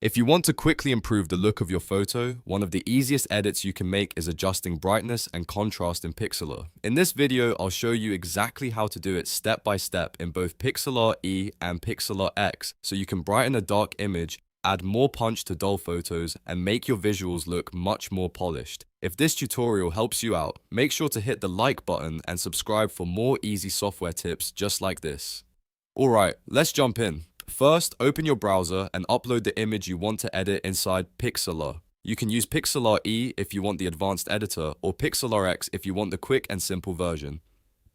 If you want to quickly improve the look of your photo, one of the easiest edits you can make is adjusting brightness and contrast in Pixlr. In this video, I'll show you exactly how to do it step by step in both Pixlr E and Pixlr X, so you can brighten a dark image, add more punch to dull photos, and make your visuals look much more polished. If this tutorial helps you out, make sure to hit the like button and subscribe for more easy software tips just like this. Alright, let's jump in. First, open your browser and upload the image you want to edit inside Pixlr. You can use Pixlr E if you want the advanced editor, or Pixlr X if you want the quick and simple version.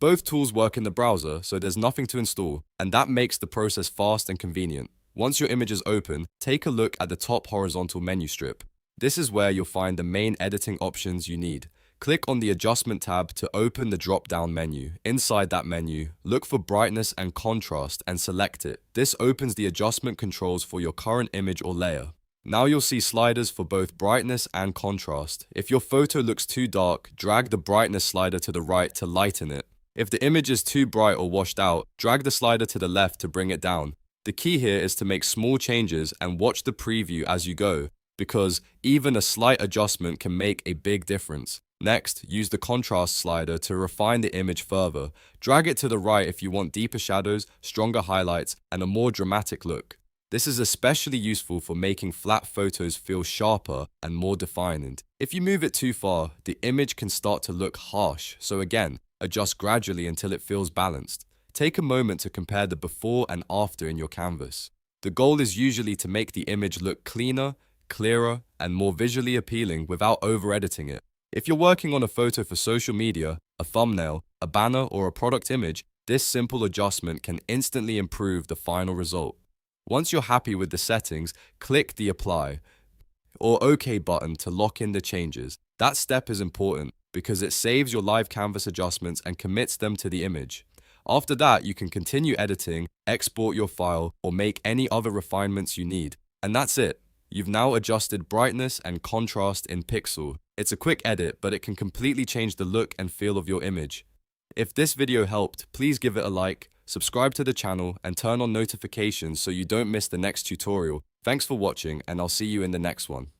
Both tools work in the browser, so there's nothing to install, and that makes the process fast and convenient. Once your image is open, take a look at the top horizontal menu strip. This is where you'll find the main editing options you need. Click on the Adjustment tab to open the drop-down menu. Inside that menu, look for Brightness and Contrast and select it. This opens the adjustment controls for your current image or layer. Now you'll see sliders for both brightness and contrast. If your photo looks too dark, drag the brightness slider to the right to lighten it. If the image is too bright or washed out, drag the slider to the left to bring it down. The key here is to make small changes and watch the preview as you go, because even a slight adjustment can make a big difference. Next, use the contrast slider to refine the image further. Drag it to the right if you want deeper shadows, stronger highlights, and a more dramatic look. This is especially useful for making flat photos feel sharper and more defined. If you move it too far, the image can start to look harsh, so again, adjust gradually until it feels balanced. Take a moment to compare the before and after in your canvas. The goal is usually to make the image look cleaner, clearer, and more visually appealing without over-editing it. If you're working on a photo for social media, a thumbnail, a banner, or a product image, this simple adjustment can instantly improve the final result. Once you're happy with the settings, click the Apply or OK button to lock in the changes. That step is important because it saves your live canvas adjustments and commits them to the image. After that, you can continue editing, export your file, or make any other refinements you need. And that's it. You've now adjusted brightness and contrast in Pixlr. It's a quick edit, but it can completely change the look and feel of your image. If this video helped, please give it a like, subscribe to the channel, and turn on notifications so you don't miss the next tutorial. Thanks for watching, and I'll see you in the next one.